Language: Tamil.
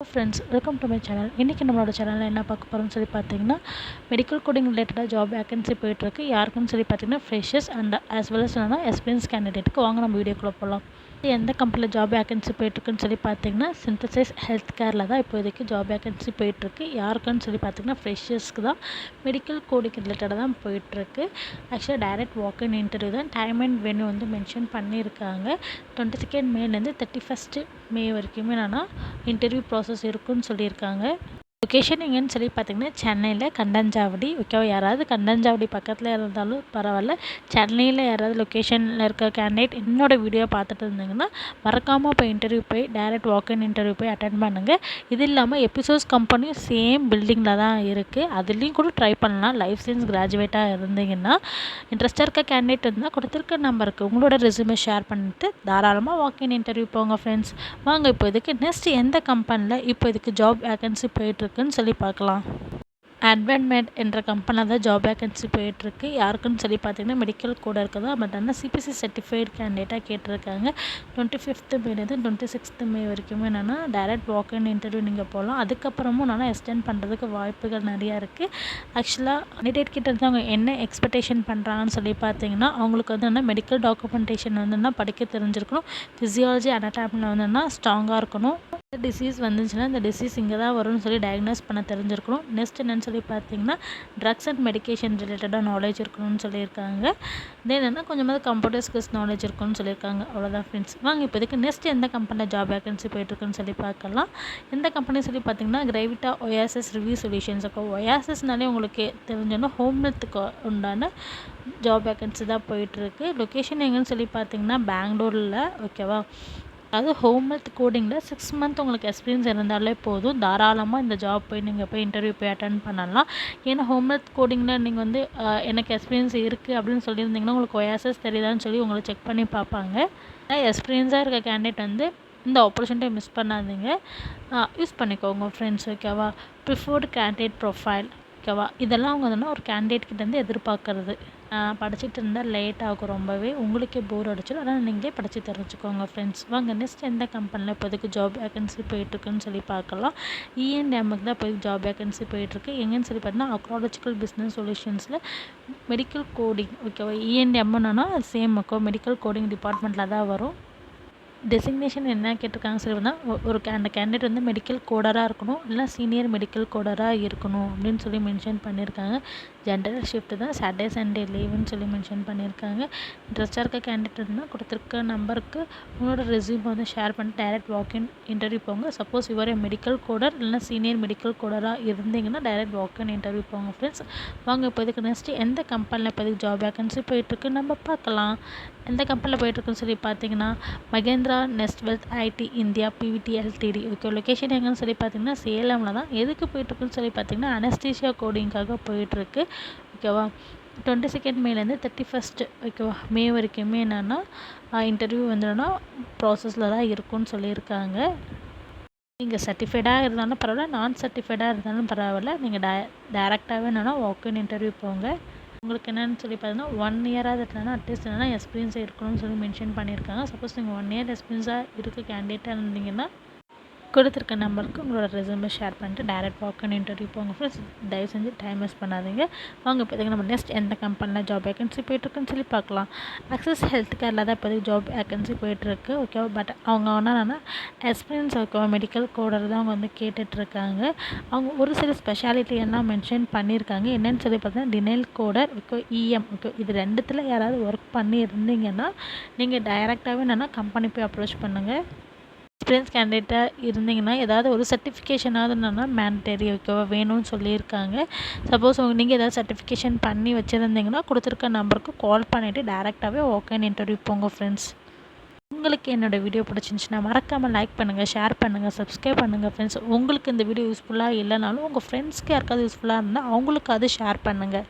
Friends, welcome to my channel. இன்றைக்கி நம்மளோட சேனலில் என்ன பார்க்க போகிறோம்னு சொல்லி பார்த்தீங்கன்னா, மெடிக்கல் கோடிங் ரிலேட்டடாக ஜாப் வேகன்சி போயிட்டுருக்கு. யாருக்குன்னு சொல்லி பார்த்தீங்கன்னா freshers and as well as experience கேண்டிடேட்டுக்கு. வாங்க நம்ம வீடியோக்குள்ளே போகலாம். எந்த கம்பெனியில் ஜாப் வேகன்சி போயிட்டுருக்குன்னு சொல்லி பார்த்தீங்கன்னா, சிந்தசைஸ் ஹெல்த் கேரில் தான் இப்போதைக்கு ஜாப் வேகன்சி போயிட்டுருக்கு. யாருக்குன்னு சொல்லி பார்த்தீங்கன்னா ஃப்ரெஷர்ஸ்க்கு தான். மெடிக்கல் கோடிங் ரிலேட்டடாக தான் போயிட்டுருக்கு. ஆக்சுவலாக டைரக்ட் வாக்-இன் இன்டர்வியூ தான். டைம் அண்ட் வென்யூ வந்து மென்ஷன் பண்ணியிருக்காங்க. 22 மேலேருந்து 31 மே வரைக்குமே இன்டர்வியூ ப்ராசஸ் இருக்குன்னு சொல்லியிருக்காங்க. லொக்கேஷன் எங்கேன்னு சொல்லி பார்த்தீங்கன்னா சென்னையில் கண்டஞ்சாவடி. ஓகேவா, யாராவது கண்டஞ்சாவடி பக்கத்தில் இருந்தாலும் பரவாயில்ல. சென்னையில் யாராவது லொக்கேஷனில் இருக்க கேண்டிடேட் என்னோட வீடியோ பார்த்துட்டு இருந்தீங்கன்னா மறக்காமல் போய் இன்டர்வியூ போய் டைரக்ட் வாக்-இன் இன்டர்வியூ போய் அட்டென்ட் பண்ணுங்கள். இது இல்லாமல் எபிசோட்ஸ் கம்பெனியும் சேம் பில்டிங்கில் தான் இருக்குது. அதுலேயும் கூட ட்ரை பண்ணலாம். லைஃப் சயின்ஸ் கிராஜுவேட்டாக இருந்தீங்கன்னா இன்ட்ரெஸ்டாக இருக்க கேண்டிடேட் இருந்தால் கொடுத்துருக்க நம்பருக்கு உங்களோட ரெஸ்யூமை ஷேர் பண்ணிட்டு தாராளமாக வாக்-இன் இன்டர்வியூ போங்க ஃப்ரெண்ட்ஸ். வாங்க இப்போ இதுக்கு நெக்ஸ்ட் எந்த கம்பெனியில் இப்போ இதுக்கு ஜாப் வேகன்சி போயிட்டுருக்குன்னு சொல்லி பார்க்கலாம். அட்வென்மெண்ட் என்ற கம்பெனியில் தான் ஜாப் வேகன்சி போயிட்டுருக்கு. யாருக்குன்னு சொல்லி பார்த்தீங்கன்னா மெடிக்கல் கூட இருக்குதா. பட் ஆனால் சிபிசி சர்டிஃபைடு கேண்டிடேட்டாக கேட்டிருக்காங்க. 25 மேலேருந்து 26 மே வரைக்குமே டைரக்ட் வாக்-இன் இன்டர்வியூ நீங்கள் போகலாம். அதுக்கப்புறமும் எக்ஸ்டெண்ட் பண்ணுறதுக்கு வாய்ப்புகள் நிறையா இருக்குது. ஆக்சுவலாக கேண்டிடேட் கிட்ட இருந்து அவங்க என்ன எக்ஸ்பெக்டேஷன் பண்ணுறாங்கன்னு சொல்லி பார்த்தீங்கன்னா, அவங்களுக்கு வந்து மெடிக்கல் டாக்குமெண்டேஷன் வந்து படிக்க தெரிஞ்சிருக்கணும். ஃபிசியாலஜி அனாட்டமியில் ஸ்ட்ராங்காக இருக்கணும். டிசீஸ் வந்துச்சுன்னா இந்த டிசீஸ் இங்கே தான் வரும்னு சொல்லி டயக்னோஸ் பண்ண தெரிஞ்சிருக்கணும். நெக்ஸ்ட் என்னென்னு சொல்லி பார்த்தீங்கன்னா ட்ரக்ஸ் அண்ட் மெடிக்கேஷன் ரிலேட்டடாக நாலேஜ் இருக்கணும்னு சொல்லியிருக்காங்க. தென் கொஞ்சமாவது கம்ப்யூட்டர் ஸ்கில்ஸ் நாலேஜ் இருக்குன்னு சொல்லியிருக்காங்க. அவ்வளோதான் ஃப்ரெண்ட்ஸ். வாங்க இப்போ இதுக்கு நெக்ஸ்ட் எந்த கம்பெனியில் ஜாப் வேகன்சி போயிட்டுருக்குன்னு சொல்லி பார்க்கலாம். எந்த கம்பெனி சொல்லி பார்த்தீங்கன்னா கிரைவிட்டா ஒயாசிஸ் ரிவ்யூ சொல்யூஷன்ஸ். ஒயாசிஸ்னாலே உங்களுக்கு தெரிஞ்சோன்னா ஹோம் ஹெல்த்துக்கு உண்டான ஜாப் வேகன்சி தான் போயிட்டுருக்கு. லொக்கேஷன் எங்கேன்னு சொல்லி பார்த்தீங்கன்னா பெங்களூரில். ஓகேவா, அதாவது ஹோம் ஹெல்த் கோடிங்கில் 6 மந்த் உங்களுக்கு எக்ஸ்பீரியன்ஸ் இருந்தாலே போதும். தாராளமாக இந்த ஜாப் போய் நீங்கள் போய் இன்டர்வியூ போய் அட்டன் பண்ணலாம். ஏன்னா ஹோம் ஹெல்த் கோடிங்கில் நீங்கள் வந்து எனக்கு எக்ஸ்பீரியன்ஸ் இருக்குது அப்படின்னு சொல்லியிருந்தீங்கன்னா உங்களுக்கு ஒயாசஸ் தெரியுதான்னு சொல்லி உங்களை செக் பண்ணி பார்ப்பாங்க. எக்ஸ்பீரியன்ஸாக இருக்க கேண்டிடேட் வந்து இந்த ஆப்பர்ச்சுனிட்டியை மிஸ் பண்ணாதீங்க, யூஸ் பண்ணிக்கோங்க ஃப்ரெண்ட்ஸ். ஓகேவா, ப்ரிஃபர்டு கேண்டிடேட் ப்ரொஃபைல். ஓகேவா, இதெல்லாம் அவங்க ஒரு கேண்டிடேட் கிட்டேருந்து எதிர்பார்க்குறது. படிச்சுட்டு இருந்தால் லேட் ஆகும், ரொம்பவே உங்களுக்கே போர் அடிச்சிடும். அதனால் நீங்களே படித்து தெரிஞ்சுக்கோங்க ஃப்ரெண்ட்ஸ். வாங்க நெக்ஸ்ட் எந்த கம்பெனியில் இப்போதைக்கு ஜாப் வேகன்சி போயிட்டுருக்குன்னு சொல்லி பார்க்கலாம். இஎன்எம்முக்கு தான் இப்போதைக்கு ஜாப் வேகன்சி போயிட்டுருக்கு. எங்கேன்னு சொல்லி பார்த்தீங்கன்னா அக்ராலஜிக்கல் பிஸ்னஸ் சொல்யூஷன்ஸில் மெடிக்கல் கோடிங். ஓகேவா, இஎன்எம்முன்னா சேம் மெடிக்கல் கோடிங் டிபார்ட்மெண்ட்டில் தான் வரும். டெசிக்னேஷன் என்ன கேட்டிருக்காங்க சொல்லி அந்த கேண்டிடேட் வந்து மெடிக்கல் கோடராக இருக்கணும், இல்லை சீனியர் மெடிக்கல் கோடராக இருக்கணும் அப்படின்னு சொல்லி மென்ஷன் பண்ணியிருக்காங்க. ஜென்ரல் ஷிஃப்ட் தான், சாட்டர்டே சண்டே லீவுன்னு சொல்லி மென்ஷன் பண்ணியிருக்காங்க. இன்ட்ரெஸ்டாக இருக்க கேண்டிடேட் இருந்தால் கொடுத்துருக்க நம்பருக்கு உங்களோட ரெஸ்யூம் வந்து ஷேர் பண்ணி டைரக்ட் வாக்-இன் இன்டர்வியூ போங்க. சப்போஸ் இவரே மெடிக்கல் கோடர் இல்லைனா சீனியர் மெடிக்கல் கோடராக இருந்தீங்கன்னா டைரக்ட் வாக்-இன் இன்டர்வியூ போங்க ஃப்ரெண்ட்ஸ். வாங்க இப்போ இதுக்கு நெக்ஸ்ட்டு எந்த கம்பெனியில் இப்போ இதுக்கு ஜாப் வேகன்சி போயிட்டுருக்கு நம்ம பார்க்கலாம். எந்த கம்பெனியில் போயிட்டுருக்குன்னு சொல்லி பார்த்தீங்கன்னா Mahindra nest wealth IT India PVT LTD. Okay, location எங்கன்னு சொல்லி பார்த்தீங்கன்னா சேலமில் தான். எதுக்கு போயிட்டுருக்குன்னு சொல்லி பார்த்தீங்கன்னா அனஸ்தீசியா கோடிங்காக போயிட்டுருக்கு. ஓகேவா, 22 மேலேருந்து 31 ஓகேவா மே வரைக்குமே இன்டர்வியூ வந்துன்னா ப்ராசஸில் தான் இருக்குன்னு சொல்லியிருக்காங்க. நீங்கள் சர்டிஃபைடாக இருந்தாலும் பரவாயில்ல, நான் சர்டிஃபைடாக இருந்தாலும் பரவாயில்ல, நீங்கள் டேரெக்டாகவே வாக்-இன் இன்டர்வியூ போங்க. உங்களுக்கு என்னென்னு சொல்லி பார்த்தீங்கன்னா 1 இயராக இல்லைனா அட்லீஸ்ட் எக்ஸ்பீரியன்ஸ் இருக்கணும்னு சொல்லி மென்ஷன் பண்ணியிருக்காங்க. சப்போஸ் நீங்கள் 1 இயர் எக்ஸ்பீரியன்ஸாக இருக்க கேண்டிடேட்டாக இருந்தீங்கன்னா கொடுத்துருக்க நம்பருக்கு உங்களோட ரெஸ்யூமை ஷேர் பண்ணிட்டு டைரக்ட் வாக்-இன் இன்டர்வியூ போங்க ஃப்ரெண்ட்ஸ். தயவு செஞ்சு டைம் வேஸ்ட் பண்ணாதீங்க. வாங்க இப்போதைக்கு நம்ம நெக்ஸ்ட் எந்த கம்பெனியில் ஜாப் வேகன்சி போயிட்டுருக்குன்னு சொல்லி பார்க்கலாம். ஆக்சஸ் ஹெல்த் கேரில் தான் இப்போதைக்கு ஜாப் வேகன்சி போயிட்டுருக்கு. ஓகேவா, பட் அவங்க எக்ஸ்பீரியன்ஸ் மெடிக்கல் கோடர் தான் அவங்க வந்து கேட்டுட்ருக்காங்க. அவங்க ஒரு சில ஸ்பெஷாலிட்டி எல்லாம் மென்ஷன் பண்ணியிருக்காங்க. என்னென்னு சொல்லி பார்த்தீங்கன்னா டினைல் கோடர், இஎம். ஓகே, இது ரெண்டுத்தில் யாராவது ஒர்க் பண்ணி இருந்தீங்கன்னா நீங்கள் டைரெக்டாகவே கம்பெனி போய் அப்ரோச் பண்ணுங்கள். எக்ஸ்பீரியன்ஸ் கேண்டிடேட்டாக இருந்தீங்கன்னா ஏதாவது ஒரு சர்டிஃபிகேஷனாவது மேண்டேரி ஓகேவா வேணும்னு சொல்லியிருக்காங்க. சப்போஸ் நீங்கள் ஏதாவது சர்டிஃபிகேஷன் பண்ணி வச்சுருந்தீங்கன்னா கொடுத்துருக்க நம்பருக்கு கால் பண்ணிவிட்டு டேரெக்டாகவே வாக்-இன் இன்டர்வியூ போங்க ஃப்ரெண்ட்ஸ். உங்களுக்கு என்னோடய வீடியோ பிடிச்சிருந்துச்சுன்னா மறக்காமல் லைக் பண்ணுங்கள், ஷேர் பண்ணுங்கள், சப்ஸ்கிரைப் பண்ணுங்கள் ஃப்ரெண்ட்ஸ். உங்களுக்கு இந்த வீடியோ யூஸ்ஃபுல்லாக இல்லைனாலும் உங்கள் ஃப்ரெண்ட்ஸ்க்கு யாருக்காவது யூஸ்ஃபுல்லாக இருந்தால் அவங்களுக்கு அது ஷேர் பண்ணுங்கள்.